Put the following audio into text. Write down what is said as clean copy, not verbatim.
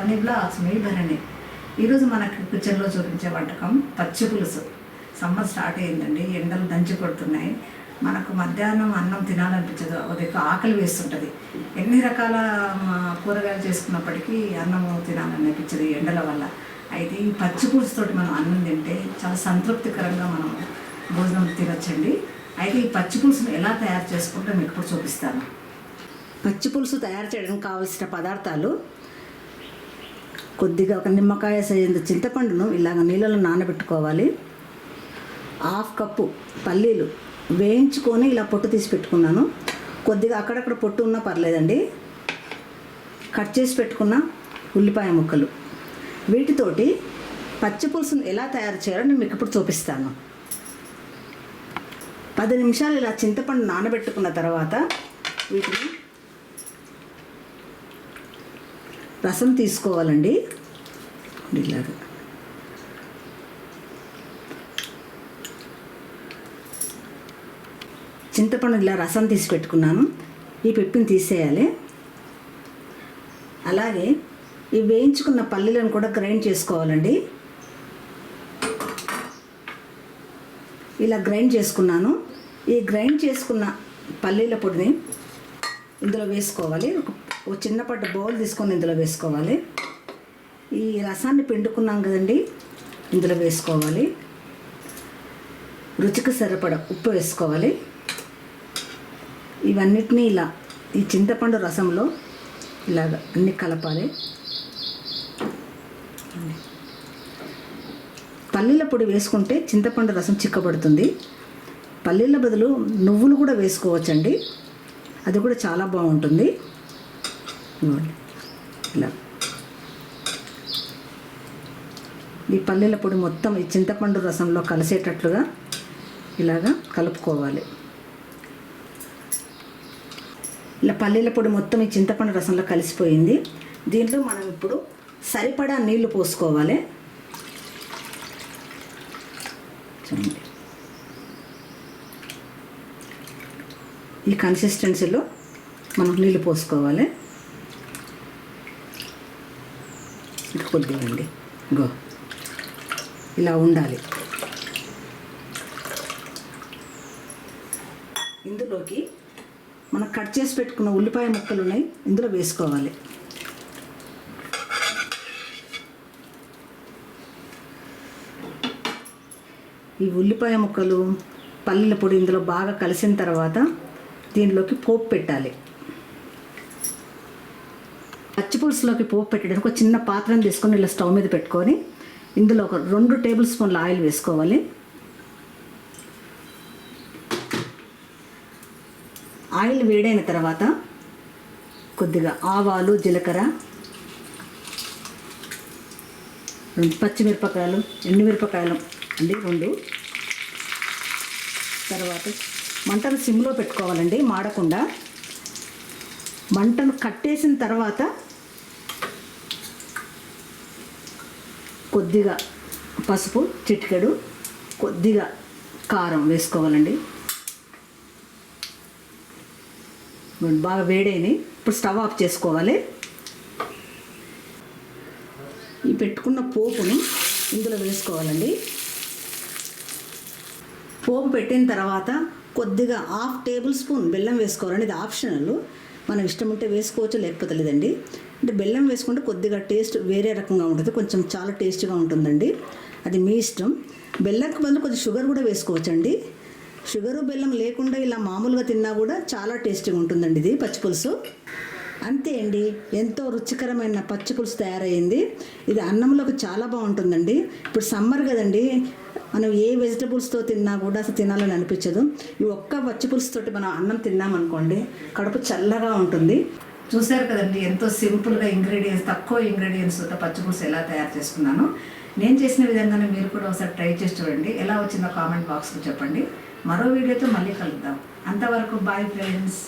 Bharani blogs మీ భరణి. ఈరోజు మనకి కిచెన్లో చూపించే వంటకం పచ్చి పులుసు. సమ్మర్ స్టార్ట్ అయ్యిందండి, ఎండలు దంచి కొడుతున్నాయి. మనకు మధ్యాహ్నం అన్నం తినాలనిపించదు, ఉదయం ఆకలి వేస్తుంటుంది. ఎన్ని రకాల కూరగాయలు చేసుకున్నప్పటికీ అన్నం తినాలనిపించదు ఎండల వల్ల. అయితే ఈ పచ్చి పులుసుతోటి మనం అన్నం తింటే చాలా సంతృప్తికరంగా మనం భోజనం తినొచ్చండి. అయితే ఈ పచ్చి పులుసును ఎలా తయారు చేసుకుంటే మీకు ఇప్పుడు చూపిస్తాను. పచ్చి పులుసు తయారు చేయడానికి కావలసిన పదార్థాలు: కొద్దిగా ఒక నిమ్మకాయ సైజు చింతపండును ఇలాగ నీళ్ళలో నానబెట్టుకోవాలి. 1/2 కప్పు పల్లీలు వేయించుకొని ఇలా పొట్టు తీసి పెట్టుకున్నాను. కొద్దిగా అక్కడక్కడ పొట్టు ఉన్నా పర్లేదండి. కట్ చేసి పెట్టుకున్న ఉల్లిపాయ ముక్కలు. వీటితోటి పచ్చి పులుసును ఎలా తయారు చేయాలో నేను మీకు ఇప్పుడు చూపిస్తాను. 10 నిమిషాలు ఇలా చింతపండు నానబెట్టుకున్న తర్వాత వీటిని రసం తీసుకోవాలండి. ఇలాగా చింతపండు ఇలా రసం తీసి పెట్టుకున్నాను. ఈ పిప్పిని తీసేయాలి. అలాగే ఈ వేయించుకున్న పల్లీలను కూడా గ్రైండ్ చేసుకోవాలండి. ఇలా గ్రైండ్ చేసుకున్నాను. ఈ గ్రైండ్ చేసుకున్న పల్లీల పొడిని ఇందులో వేసుకోవాలి. ఒక చిన్నపాటి బౌల్ తీసుకొని ఇందులో వేసుకోవాలి. ఈ రసాన్ని పిండుకున్నాం కదండి, ఇందులో వేసుకోవాలి. రుచికి సరిపడా ఉప్పు వేసుకోవాలి. ఇవన్నిటినీ ఇలా ఈ చింతపండు రసంలో ఇలాగ అన్నీ కలపాలి. పల్లీల పొడి వేసుకుంటే చింతపండు రసం చిక్కబడుతుంది. పల్లీల బదులు నువ్వులు కూడా వేసుకోవచ్చండి, అది కూడా చాలా బాగుంటుంది. ఇలా ఈ పల్లీల పొడి మొత్తం ఈ చింతపండు రసంలో కలిసేటట్లుగా ఇలాగా కలుపుకోవాలి. ఇలా పల్లీల పొడి మొత్తం ఈ చింతపండు రసంలో కలిసిపోయింది. దీంట్లో మనం ఇప్పుడు సరిపడా నీళ్లు పోసుకోవాలి. చూడండి, ఈ కన్సిస్టెన్సీలో మనం నీళ్ళు పోసుకోవాలి. ఇంకా కొద్దిగా అండి, ఇలా ఉండాలి. ఇందులోకి మనం కట్ చేసి పెట్టుకున్న ఉల్లిపాయ ముక్కలు ఉన్నాయి, ఇందులో వేసుకోవాలి. ఈ ఉల్లిపాయ ముక్కలు పల్లీల పొడి ఇందులో బాగా కలిసిన తర్వాత దీనిలోకి పోపు పెట్టాలి. పచ్చి పులుసులోకి పోపు పెట్టడానికి ఒక చిన్న పాత్రను తీసుకొని ఇలా స్టవ్ మీద పెట్టుకొని ఇందులో ఒక 2 టేబుల్ స్పూన్ల ఆయిల్ వేసుకోవాలి. ఆయిల్ వేడైన తర్వాత కొద్దిగా ఆవాలు, జీలకర్ర, 2 పచ్చిమిరపకాయలు, ఎండుమిరపకాయలు అండి 2. తర్వాత మంటను సిమ్లో పెట్టుకోవాలండి, మాడకుండా. మంటను కట్టేసిన తర్వాత కొద్దిగా పసుపు, చిటికెడు, కొద్దిగా కారం వేసుకోవాలండి. బాగా వేడైనాయి. ఇప్పుడు స్టవ్ ఆఫ్ చేసుకోవాలి. ఈ పెట్టుకున్న పోపుని ఇందులో వేసుకోవాలండి. పోపు పెట్టిన తర్వాత కొద్దిగా 1/2 టేబుల్ స్పూన్ బెల్లం వేసుకోవాలండి. ఇది ఆప్షనల్, మనం ఇష్టం ఉంటే వేసుకోవచ్చు, లేకపోతే లేదండి. అంటే బెల్లం వేసుకుంటే కొద్దిగా టేస్ట్ వేరే రకంగా ఉంటుంది, కొంచెం చాలా టేస్ట్గా ఉంటుందండి. అది మీ ఇష్టం. బెల్లంకి బదులు కొద్దిగా షుగర్ కూడా వేసుకోవచ్చండి. షుగరు బెల్లం లేకుండా ఇలా మామూలుగా తిన్నా కూడా చాలా టేస్టీగా ఉంటుందండి ఇది పచ్చి పులుసు. అంతే అండి, ఎంతో రుచికరమైన పచ్చి పులుసు తయారయ్యింది. ఇది అన్నంలోకి చాలా బాగుంటుందండి. ఇప్పుడు సమ్మర్ కదండి, మనం ఏ వెజిటబుల్స్తో తిన్నా కూడా అసలు తినాలని అనిపించదు. ఈ ఒక్క పచ్చి పులుసుతోటి మనం అన్నం తిన్నామనుకోండి, కడుపు చల్లగా ఉంటుంది. చూశారు కదండి, ఎంతో సింపుల్గా తక్కువ ఇంగ్రీడియంట్స్తో పచ్చి పులుసు ఎలా తయారు చేసుకున్నాను. నేను చేసిన విధంగానే మీరు కూడా ఒకసారి ట్రై చేసి చూడండి. ఎలా వచ్చిందో కామెంట్ బాక్స్లో చెప్పండి. మరో వీడియోతో మళ్ళీ కలుద్దాం. అంతవరకు బాయ్ ఫ్రెండ్స్.